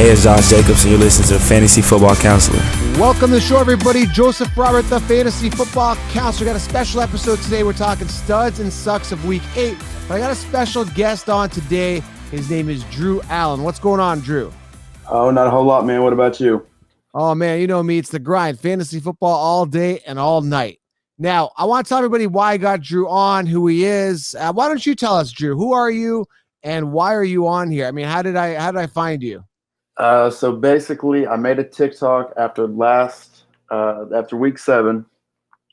Hey, it's Josh Jacobs, and you're listening to the Fantasy Football Counselor. Welcome to the show, everybody. Joseph Robert, the Fantasy Football Counselor. Got a special episode today. We're talking studs and sucks of Week 8. But I got a special guest on today. His name is Drew Allen. What's going on, Drew? Oh, not a whole lot, man. What about you? Oh, man, you know me. It's the grind. Fantasy football all day and all night. Now, I want to tell everybody why I got Drew on, who he is. Why don't you tell us, Drew? Who are you, and why are you on here? I mean, how did I find you? So basically, I made a TikTok after week 7,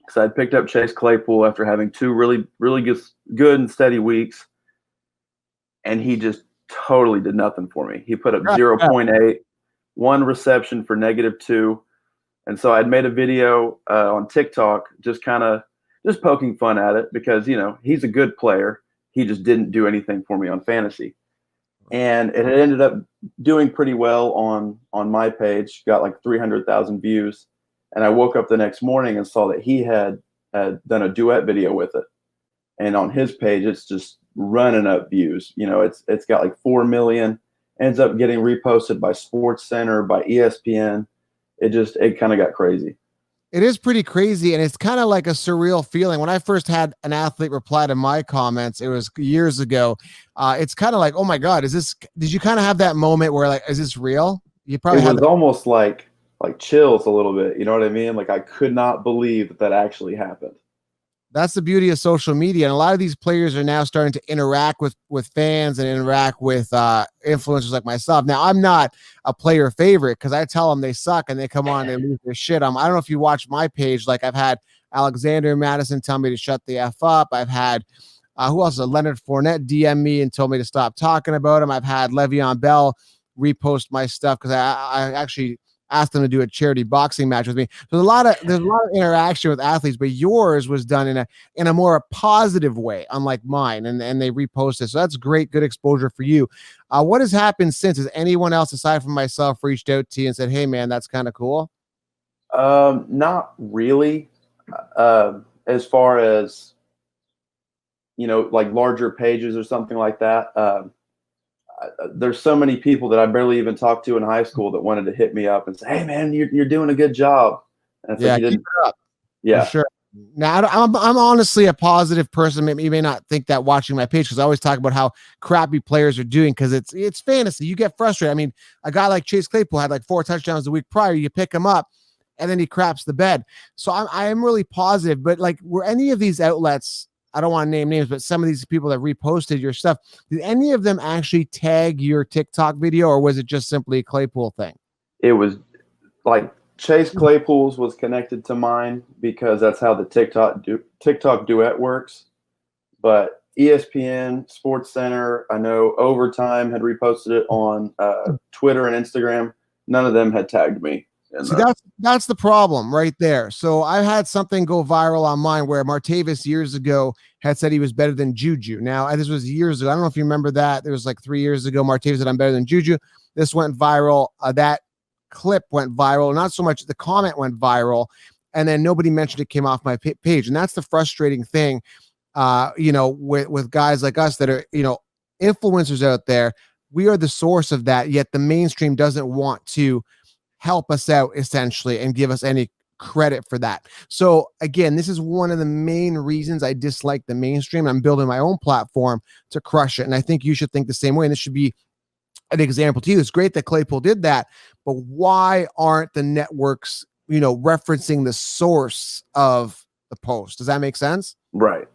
because I had picked up Chase Claypool after having 2 really good and steady weeks, and he just totally did nothing for me. He put up 0.8, 1 reception for -2. And so I'd made a video on TikTok just poking fun at it because, you know, he's a good player. He just didn't do anything for me on fantasy. And it had ended up doing pretty well on my page, got like 300,000 views. And I woke up the next morning and saw that he had done a duet video with it. And on his page, it's just running up views. You know, it's got like 4 million, ends up getting reposted by SportsCenter, by ESPN. It kind of got crazy. It is pretty crazy, and it's kind of like a surreal feeling. When I first had an athlete reply to my comments, it was years ago. It's kind of like, oh my God, did you kind of have that moment where like, is this real? You probably It was almost like chills a little bit. You know what I mean? Like I could not believe that actually happened. That's the beauty of social media. And a lot of these players are now starting to interact with fans and interact with influencers like myself. Now, I'm not a player favorite because I tell them they suck and they come on and they lose their shit. I don't know if you watch my page. Like I've had Alexander Madison tell me to shut the F up. I've had, who else? Leonard Fournette DM me and told me to stop talking about him. I've had Le'Veon Bell repost my stuff because I actually asked them to do a charity boxing match with me. So there's a lot of interaction with athletes, but yours was done in a more positive way, unlike mine, and they reposted. So that's great, good exposure for you. What has happened since? Has anyone else aside from myself reached out to you and said, "Hey, man, that's kind of cool"? Not really. As far as, you know, like larger pages or something like that. There's so many people that I barely even talked to in high school that wanted to hit me up and say, "Hey, man, you're doing a good job." And it's like, keep it up. Yeah, for sure. Now, I'm honestly a positive person. Maybe you may not think that watching my page because I always talk about how crappy players are doing because it's fantasy. You get frustrated. I mean, a guy like Chase Claypool had like 4 touchdowns the week prior. You pick him up, and then he craps the bed. So I am really positive. But like, were any of these outlets? I don't want to name names, but some of these people that reposted your stuff, did any of them actually tag your TikTok video, or was it just simply a Claypool thing? It was like Chase Claypool's was connected to mine because that's how the TikTok duet works. But ESPN, SportsCenter, I know Overtime had reposted it on Twitter and Instagram. None of them had tagged me. See, that's the problem right there. So I had something go viral on mine where Martavis years ago had said he was better than Juju. Now, this was years ago. I don't know if you remember that. It was like 3 years ago. Martavis said, "I'm better than Juju." This went viral. That clip went viral. Not so much the comment went viral. And then nobody mentioned it, came off my page. And that's the frustrating thing, you know, with guys like us that are, you know, influencers out there. We are the source of that, yet the mainstream doesn't want to help us out essentially and give us any credit for that. So again, this is one of the main reasons I dislike the mainstream. I'm building my own platform to crush it. And I think you should think the same way. And this should be an example to you. It's great that Claypool did that, but why aren't the networks, you know, referencing the source of the post? Does that make sense? Right.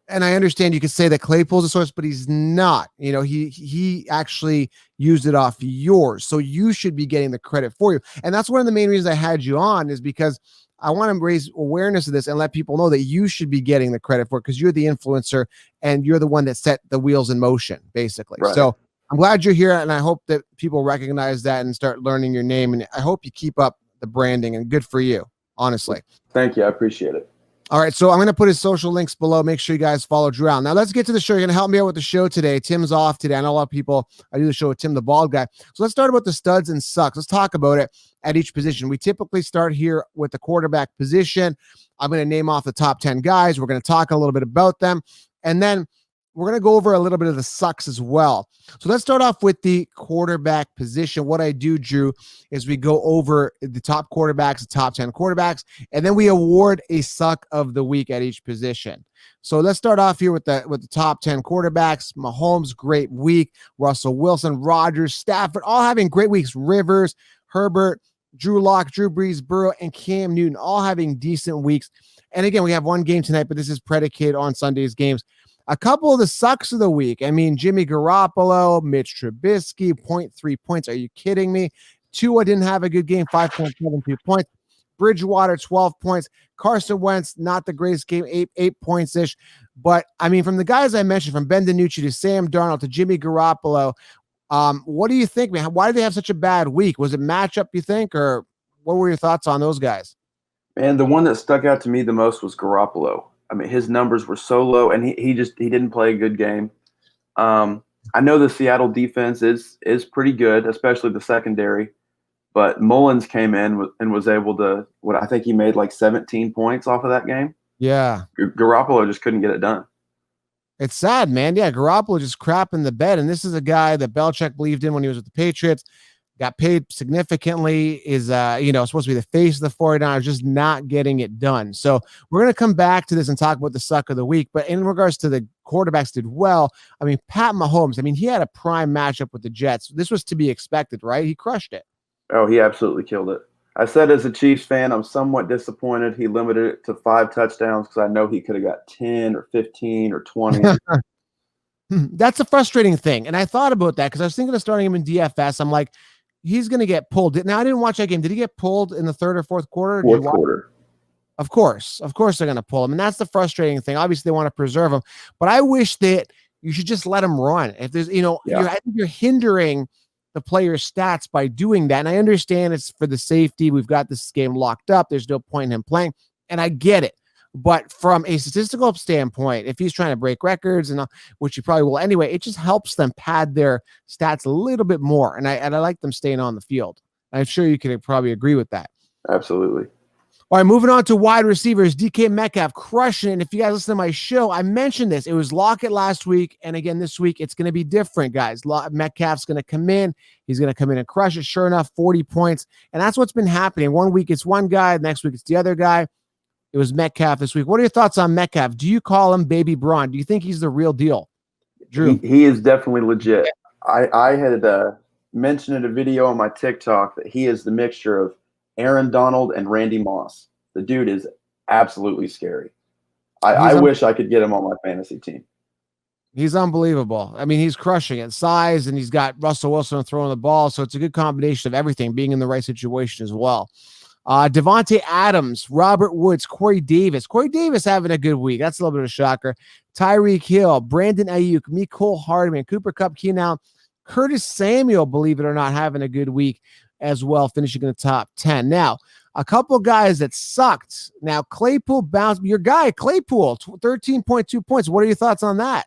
And I understand you could say that Claypool's a source, but he's not. You know, he actually used it off yours. So you should be getting the credit for you. And that's one of the main reasons I had you on, is because I want to raise awareness of this and let people know that you should be getting the credit for it because you're the influencer and you're the one that set the wheels in motion, basically. Right. So I'm glad you're here, and I hope that people recognize that and start learning your name. And I hope you keep up the branding, and good for you, honestly. Thank you. I appreciate it. All right, so I'm going to put his social links below. Make sure you guys follow Drew Allen. Now, let's get to the show. You're going to help me out with the show today. Tim's off today. I know a lot of people, I do the show with Tim, the bald guy. So let's start about the studs and sucks. Let's talk about it at each position. We typically start here with the quarterback position. I'm going to name off the top 10 guys. We're going to talk a little bit about them. And then we're going to go over a little bit of the sucks as well. So let's start off with the quarterback position. What I do, Drew, is we go over the top quarterbacks, the top 10 quarterbacks, and then we award a suck of the week at each position. So let's start off here with the top 10 quarterbacks. Mahomes, great week. Russell Wilson, Rodgers, Stafford, all having great weeks. Rivers, Herbert, Drew Lock, Drew Brees, Burrow, and Cam Newton, all having decent weeks. And again, we have one game tonight, but this is predicated on Sunday's games. A couple of the sucks of the week. I mean, Jimmy Garoppolo, Mitch Trubisky, 0.3 points. Are you kidding me? Tua didn't have a good game, 5.72 points. Bridgewater, 12 points. Carson Wentz, not the greatest game, 8 points-ish. But, I mean, from the guys I mentioned, from Ben DiNucci to Sam Darnold to Jimmy Garoppolo, what do you think, man? Why did they have such a bad week? Was it matchup, you think, or what were your thoughts on those guys? And the one that stuck out to me the most was Garoppolo. I mean, his numbers were so low, and he didn't play a good game. I know the Seattle defense is pretty good, especially the secondary. But Mullins came in and was able to, I think he made like 17 points off of that game. Yeah. Garoppolo just couldn't get it done. It's sad, man. Yeah, Garoppolo just crap in the bed. And this is a guy that Belichick believed in when he was with the Patriots. Got paid significantly, is supposed to be the face of the 49ers, just not getting it done. So we're going to come back to this and talk about the suck of the week. But in regards to the quarterbacks did well, I mean, Pat Mahomes, I mean, he had a prime matchup with the Jets. This was to be expected, right? He crushed it. Oh, he absolutely killed it. I said as a Chiefs fan, I'm somewhat disappointed he limited it to 5 touchdowns because I know he could have got 10 or 15 or 20. That's a frustrating thing. And I thought about that because I was thinking of starting him in DFS. I'm like, he's going to get pulled. Now, I didn't watch that game. Did he get pulled in the third or fourth quarter? Fourth quarter. Of course they're going to pull him. And that's the frustrating thing. Obviously, they want to preserve him. But I wish that you should just let him run. If there's, I think you're hindering the player's stats by doing that. And I understand it's for the safety. We've got this game locked up. There's no point in him playing. And I get it. But from a statistical standpoint, if he's trying to break records, and which he probably will anyway, it just helps them pad their stats a little bit more. And I like them staying on the field. I'm sure you can probably agree with that. Absolutely. All right, moving on to wide receivers. DK Metcalf crushing it. And if you guys listen to my show, I mentioned this. It was Lockett last week. And again, this week, it's going to be different, guys. Metcalf's going to come in. He's going to come in and crush it. Sure enough, 40 points. And that's what's been happening. One week, it's one guy. Next week, it's the other guy. It was Metcalf this week. What are your thoughts on Metcalf? Do you call him Baby Braun? Do you think he's the real deal? Drew? He is definitely legit. I had mentioned in a video on my TikTok that he is the mixture of Aaron Donald and Randy Moss. The dude is absolutely scary. I wish I could get him on my fantasy team. He's unbelievable. I mean, he's crushing it. Size, and he's got Russell Wilson throwing the ball. So it's a good combination of everything, being in the right situation as well. Devontae Adams, Robert Woods, Corey Davis. Corey Davis having a good week. That's a little bit of a shocker. Tyreek Hill, Brandon Ayuk, Mecole Hardman, Cooper Kupp, Keenan, Curtis Samuel, believe it or not, having a good week as well, finishing in the top 10. Now, a couple guys that sucked. Now, Claypool bounced. Your guy, Claypool, 13.2 points. What are your thoughts on that?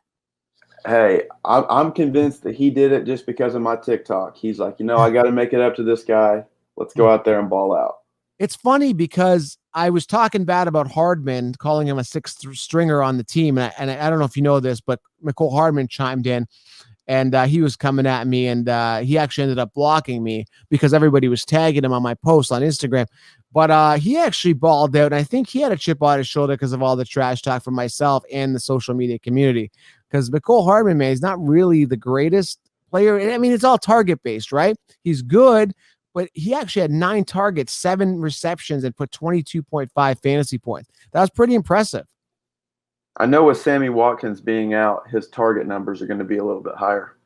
Hey, I'm convinced that he did it just because of my TikTok. He's like, I got to make it up to this guy. Let's go out there and ball out. It's funny because I was talking bad about Hardman, calling him a sixth stringer on the team. And I don't know if you know this, but Mecole Hardman chimed in. And he was coming at me, and he actually ended up blocking me because everybody was tagging him on my post on Instagram. But he actually balled out, and I think he had a chip on his shoulder because of all the trash talk from myself and the social media community. Because Mecole Hardman, man, he's not really the greatest player. I mean, it's all target-based, right? He's good, but he actually had 9 targets, 7 receptions, and put 22.5 fantasy points. That was pretty impressive. I know with Sammy Watkins being out, his target numbers are going to be a little bit higher.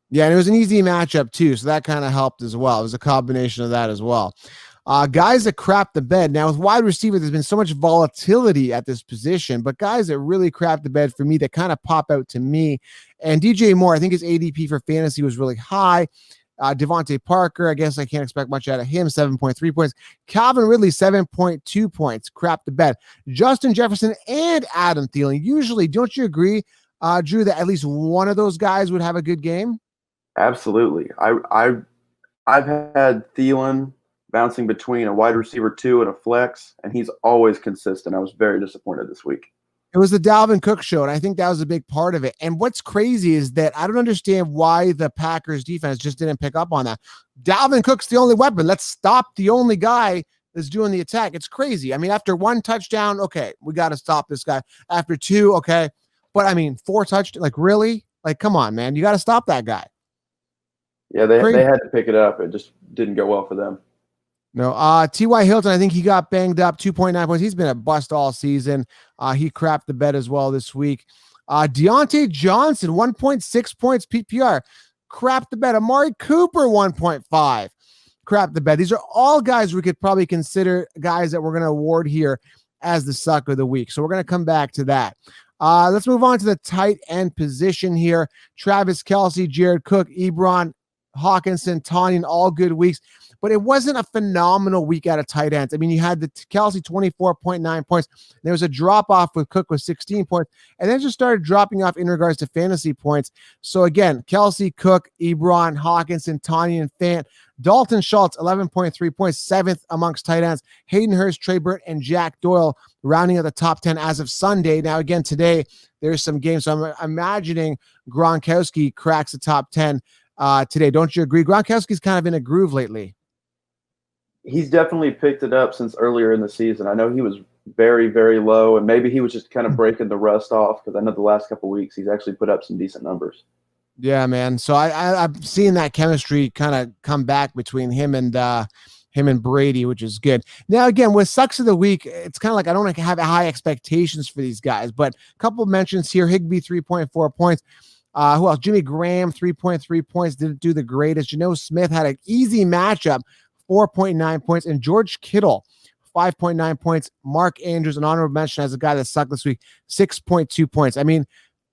Yeah, and it was an easy matchup too, so that kind of helped as well. It was a combination of that as well. Guys that crap the bed. Now, with wide receiver, there's been so much volatility at this position, but guys that really crap the bed for me that kind of pop out to me. And DJ Moore, I think his ADP for fantasy was really high. Devontae Parker, I guess I can't expect much out of him, 7.3 points. Calvin Ridley, 7.2 points. Crap the bed. Justin Jefferson and Adam Thielen. Usually, don't you agree, Drew, that at least one of those guys would have a good game? Absolutely. I've had Thielen bouncing between a wide receiver 2 and a flex, and he's always consistent. I was very disappointed this week. It was the Dalvin Cook show, and I think that was a big part of it. And what's crazy is that I don't understand why the Packers defense just didn't pick up on that. Dalvin Cook's the only weapon. Let's stop the only guy that's doing the attack. It's crazy. I mean, after 1 touchdown, okay, we got to stop this guy. After 2, okay. But I mean, 4 touchdowns, like really? Like, come on, man. You got to stop that guy. Yeah, they had to pick it up. It just didn't go well for them. No, T.Y. Hilton, I think he got banged up, 2.9 points. He's been a bust all season. He crapped the bed as well this week. Deontay Johnson, 1.6 points PPR. Crapped the bed. Amari Cooper, 1.5. Crapped the bed. These are all guys we could probably consider guys that we're going to award here as the suck of the week. So we're going to come back to that. Let's move on to the tight end position here. Travis Kelce, Jared Cook, Ebron, Hawkinson, Tonyan, all good weeks. But it wasn't a phenomenal week out of tight ends. I mean, you had the Kelce 24.9 points. There was a drop off with Cook with 16 points, and then just started dropping off in regards to fantasy points. So again, Kelce, Cook, Ebron, Hawkinson, Tonyan, Fant, Dalton Schultz, 11.3 points, 7th amongst tight ends. Hayden Hurst, Trey Burton, and Jack Doyle rounding out the top 10 as of Sunday. Now, again, today there's some games, so I'm imagining Gronkowski cracks the top 10 today. Don't you agree? Gronkowski's kind of in a groove lately. He's definitely picked it up since earlier in the season. I know he was very, very low, and maybe he was just kind of breaking the rust off because I know the last couple of weeks he's actually put up some decent numbers. Yeah, man. So I'm seeing that chemistry kind of come back between him and Brady, which is good. Now, again, with sucks of the week, it's kind of like I don't have high expectations for these guys, but a couple of mentions here. Higbee, 3.4 points. Who else? Jimmy Graham, 3.3 points. Didn't do the greatest. Geno Smith had an easy matchup, 4.9 points. And George Kittle, 5.9 points. Mark Andrews, an honorable mention as a guy that sucked this week, 6.2 points. I mean,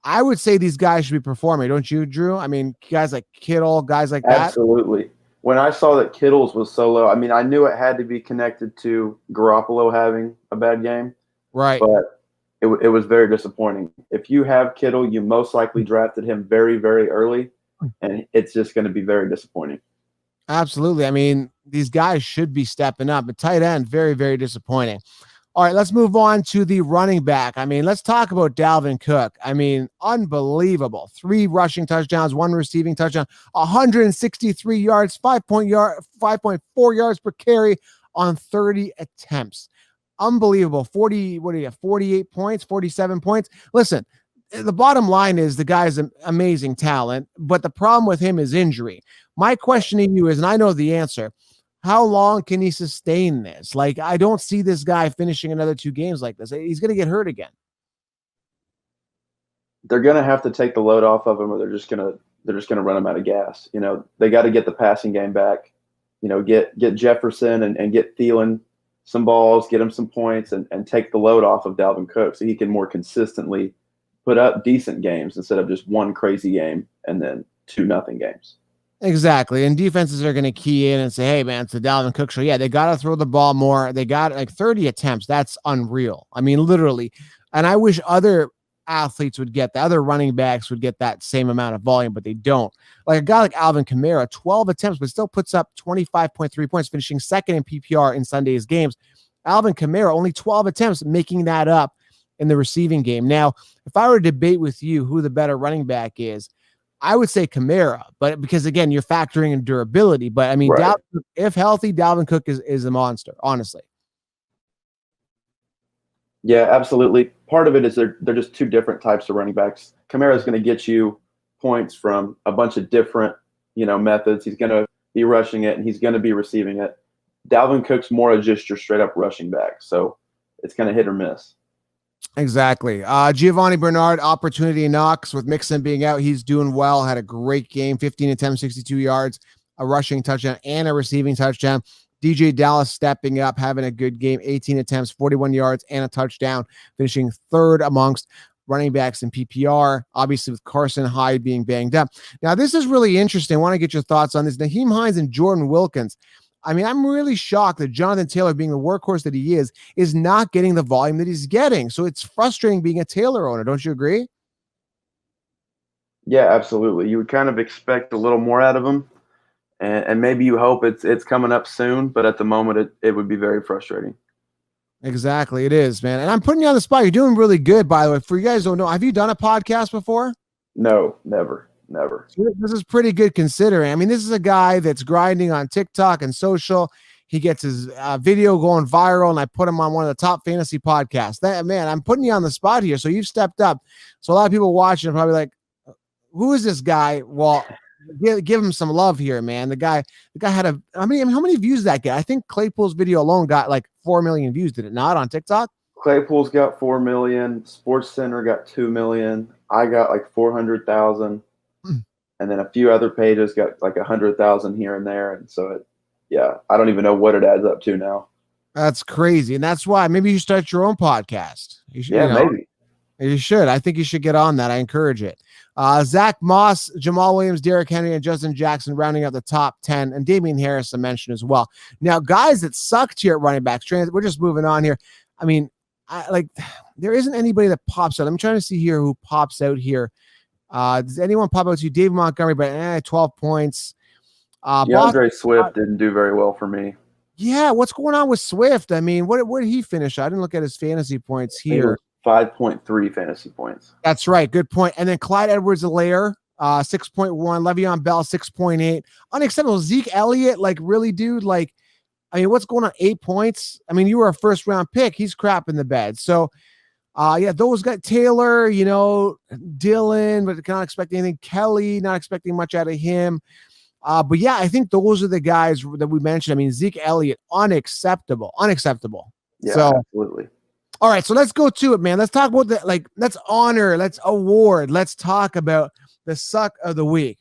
I would say these guys should be performing. Don't you, Drew? I mean, guys like Kittle, guys like that. Absolutely. When I saw that Kittle's was so low, I mean, I knew it had to be connected to Garoppolo having a bad game. Right. But it was very disappointing. If you have Kittle, you most likely drafted him very, very early, and it's just going to be very disappointing. Absolutely. I mean, these guys should be stepping up, but tight end, very, very disappointing. All right, let's move on to the running back. I mean, let's talk about Dalvin Cook. I mean, unbelievable. 3 rushing touchdowns, 1 receiving touchdown, 163 yards, 5.4 yards per carry on 30 attempts. Unbelievable. 48 points, 47 points. Listen, the bottom line is the guy's an amazing talent, but the problem with him is injury. My question to you is, and I know the answer, how long can he sustain this? Like, I don't see this guy finishing another 2 games like this. He's going to get hurt again. They're going to have to take the load off of him, or they're just going to run him out of gas. You know, they got to get the passing game back. You know, get Jefferson and get Thielen some balls, get him some points, and take the load off of Dalvin Cook so he can more consistently put up decent games instead of just 1 crazy game and then 2-0 games. Exactly. And defenses are going to key in and say, hey, man, it's the Dalvin Cook show. Yeah, they got to throw the ball more. They got like 30 attempts. That's unreal. I mean, literally. And I wish other athletes would get that. Other running backs would get that same amount of volume, but they don't. Like a guy like Alvin Kamara, 12 attempts, but still puts up 25.3 points, finishing 2nd in PPR in Sunday's games. Alvin Kamara, only 12 attempts, making that up in the receiving game. Now, if I were to debate with you who the better running back is, I would say Kamara, but because again, you're factoring in durability. But I mean, Right. if healthy, Dalvin Cook is a monster, honestly. Yeah, absolutely. Part of it is they're just 2 different types of running backs. Kamara is going to get you points from a bunch of different, methods. He's going to be rushing it and he's going to be receiving it. Dalvin Cook's more of just your straight up rushing back, so it's kind of hit or miss. Exactly. Giovanni Bernard, opportunity knocks with Mixon being out. He's doing well. Had a great game. 15 attempts, 62 yards, a rushing touchdown, and a receiving touchdown. DJ Dallas stepping up, having a good game. 18 attempts, 41 yards, and a touchdown, finishing 3rd amongst running backs in PPR, obviously with Carson Hyde being banged up. Now, this is really interesting. I want to get your thoughts on this. Naheem Hines and Jordan Wilkins. I mean, I'm really shocked that Jonathan Taylor, being the workhorse that he is not getting the volume that he's getting. So it's frustrating being a Taylor owner. Don't you agree? Yeah, absolutely. You would kind of expect a little more out of him, and maybe you hope it's coming up soon, but at the moment it would be very frustrating. Exactly. It is, man. And I'm putting you on the spot. You're doing really good, by the way. For you guys who don't know, have you done a podcast before? No, never. This is pretty good considering. I mean, this is a guy that's grinding on TikTok and social. He gets his video going viral, and I put him on one of the top fantasy podcasts. Man, I'm putting you on the spot here. So you've stepped up. So a lot of people watching are probably like, who is this guy? Well, give him some love here, man. The guy had how many views did that guy? I think Claypool's video alone got like 4 million views. Did it not on TikTok? Claypool's got 4 million. Sports Center got 2 million. I got like 400,000. And then a few other pages got like 100,000 here and there. And so I don't even know what it adds up to now. That's crazy. And that's why maybe you start your own podcast. You should, maybe. You should. I think you should get on that. I encourage it. Zach Moss, Jamal Williams, Derrick Henry, and Justin Jackson rounding out the top 10, and Damian Harris I mentioned as well. Now, guys that sucked here at running backs, we're just moving on here. I mean, there isn't anybody that pops out. I'm trying to see here who pops out here. Does anyone pop out to you? David Montgomery, but 12 points. Deandre Swift didn't do very well for me. Yeah, what's going on with Swift? I mean, where did he finish? I didn't look at his fantasy points here. 5.3 fantasy points. That's right. Good point. And then Clyde Edwards-Helaire, 6.1. Le'Veon Bell, 6.8. Unacceptable. Zeke Elliott, really, dude, what's going on? 8 points? I mean, you were a first-round pick. He's crap in the bed. So, those got Taylor, Dylan, but not expecting anything. Kelly, not expecting much out of him. But yeah, I think those are the guys that we mentioned. I mean, Zeke Elliott, unacceptable. Yeah, so, absolutely. All right, so let's go to it, man. Let's talk about let's honor, let's award, let's talk about the suck of the week.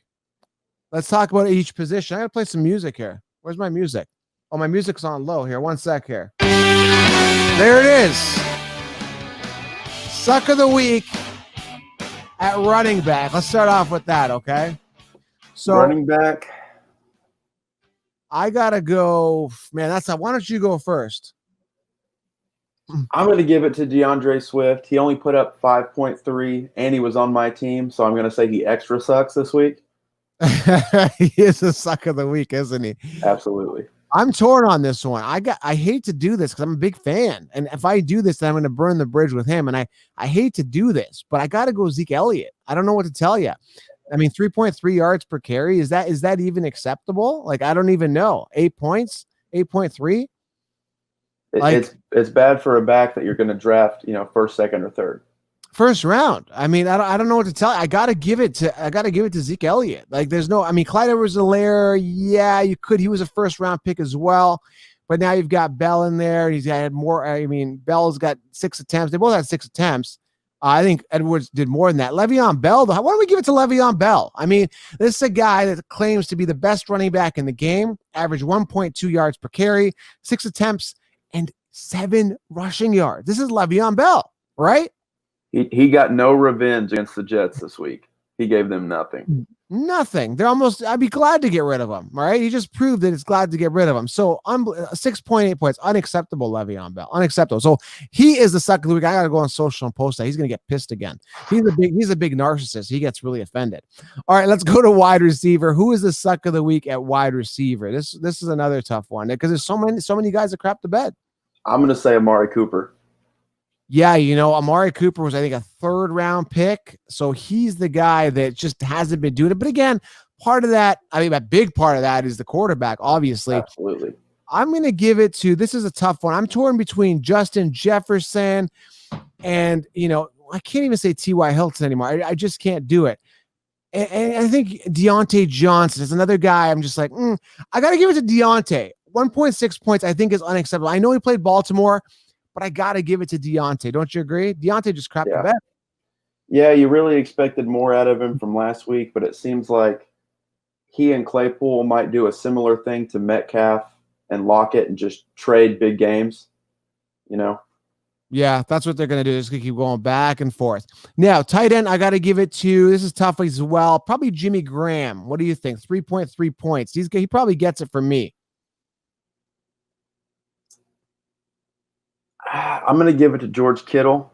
Let's talk about each position. I gotta play some music here. Where's my music? Oh, my music's on low here. 1 sec here. There it is. Suck of the week at running back. Let's start off with that, okay? So running back. I gotta go, man. Why don't you go first? I'm going to give it to Deandre Swift. He only put up 5.3, and he was on my team, so I'm going to say he extra sucks this week. He is a suck of the week, isn't he? Absolutely. I'm torn on this one. I hate to do this because I'm a big fan, and if I do this, then I'm going to burn the bridge with him. And I hate to do this, but I got to go Zeke Elliott. I don't know what to tell you. I mean, 3.3 yards per carry, is that even acceptable? I don't even know. 8 points, 8.3. It's bad for a back that you're going to draft, first, second, or third. First round. I mean, I don't know what to tell you. I gotta give it to Zeke Elliott. There's no. I mean, Clyde Edwards-Helaire. Yeah, you could. He was a first round pick as well, but now you've got Bell in there. He's had more. I mean, Bell's got 6 attempts. They both had 6 attempts. I think Edwards did more than that. Le'Veon Bell. Why don't we give it to Le'Veon Bell? I mean, this is a guy that claims to be the best running back in the game. Average 1.2 yards per carry, 6 attempts, and 7 rushing yards. This is Le'Veon Bell, right? He got no revenge against the Jets this week. He gave them nothing. Nothing. I'd be glad to get rid of him, right? He just proved that it's glad to get rid of him. So 6.8 points, unacceptable, Le'Veon Bell, unacceptable. So he is the suck of the week. I got to go on social and post that. He's going to get pissed again. He's a big narcissist. He gets really offended. All right, let's go to wide receiver. Who is the suck of the week at wide receiver? This is another tough one because there's so many guys that crap the bed. I'm going to say Amari Cooper. Yeah, Amari Cooper was, I think, a 3rd round pick. So he's the guy that just hasn't been doing it. But again, part of that, a big part of that is the quarterback, obviously. Absolutely. I'm going to give it to, this is a tough one. I'm torn between Justin Jefferson and, I can't even say T.Y. Hilton anymore. I just can't do it. And I think Deontay Johnson is another guy. I'm just like, I got to give it to Deontay. 1.6 points, I think, is unacceptable. I know he played Baltimore, but I got to give it to Deontay. Don't you agree? Deontay just crapped the bed. Yeah, you really expected more out of him from last week, but it seems like he and Claypool might do a similar thing to Metcalf and Lockett and just trade big games, Yeah, that's what they're going to do. They're just going to keep going back and forth. Now, tight end, I got to give it to, this is tough as well, probably Jimmy Graham. What do you think? 3.3 points. He probably gets it from me. I'm going to give it to George Kittle.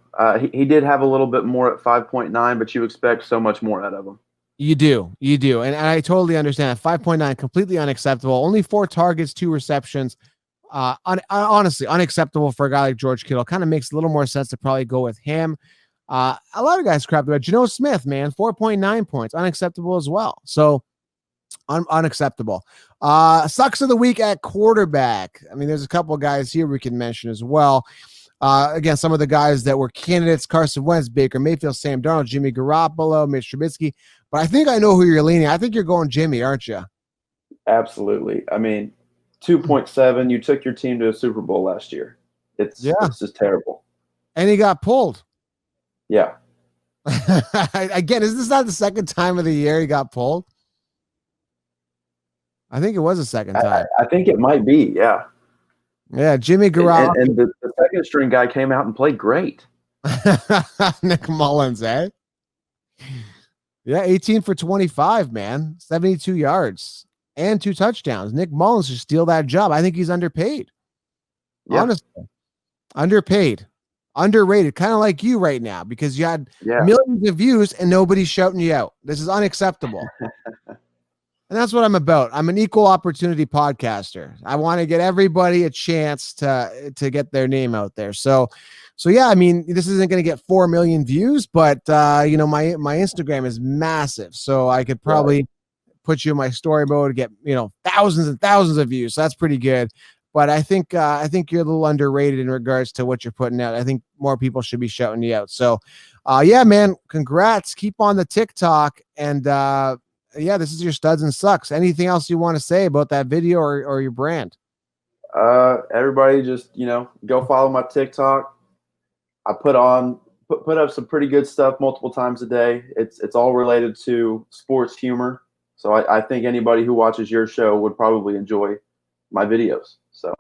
He did have a little bit more at 5.9, but you expect so much more out of him. You do. And I totally understand. 5.9, completely unacceptable. Only 4 targets, 2 receptions. Honestly, unacceptable for a guy like George Kittle. Kind of makes a little more sense to probably go with him. A lot of guys crapped about Geno Smith, man, 4.9 points, unacceptable as well. So unacceptable. Sucks of the week at quarterback. I mean, there's a couple of guys here we can mention as well. Again, some of the guys that were candidates: Carson Wentz, Baker Mayfield, Sam Darnold, Jimmy Garoppolo, Mitch Trubisky. But I think I know who you're leaning. I think you're going Jimmy, aren't you? Absolutely. I mean, 2.7. You took your team to a Super Bowl last year. It's just terrible. And he got pulled. Yeah. Again, is this not the second time of the year he got pulled? I think it was the second time. I think it might be. Yeah. Yeah, Jimmy Garoppolo. And the second string guy came out and played great. Nick Mullins, eh? Yeah, 18 for 25, man. 72 yards and 2 touchdowns. Nick Mullins should steal that job. I think he's underpaid. Yeah. Honestly. Underpaid. Underrated. Kind of like you right now, because you had millions of views and nobody's shouting you out. This is unacceptable. And that's what I'm about. I'm an equal opportunity podcaster. I want to get everybody a chance to get their name out there. So yeah, I mean, this isn't going to get 4 million views, but my Instagram is massive. So I could probably put you in my story mode to get, thousands and thousands of views. So that's pretty good. But I think you're a little underrated in regards to what you're putting out. I think more people should be shouting you out. So yeah, man, congrats. Keep on the TikTok. And this is your Studs and Sucks. Anything else you want to say about that video or your brand? Everybody just, go follow my TikTok. I put up some pretty good stuff multiple times a day. It's all related to sports humor. So I think anybody who watches your show would probably enjoy my videos. So.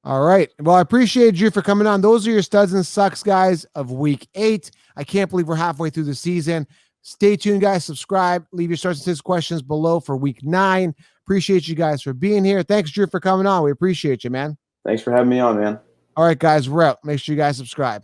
All right. Well, I appreciate you for coming on. Those are your Studs and Sucks, guys, of week 8. I can't believe we're halfway through the season. Stay tuned, guys. Subscribe. Leave your starts and sits questions below for week 9. Appreciate you guys for being here. Thanks, Drew, for coming on. We appreciate you, man. Thanks for having me on, man. All right, guys, we're out. Make sure you guys subscribe.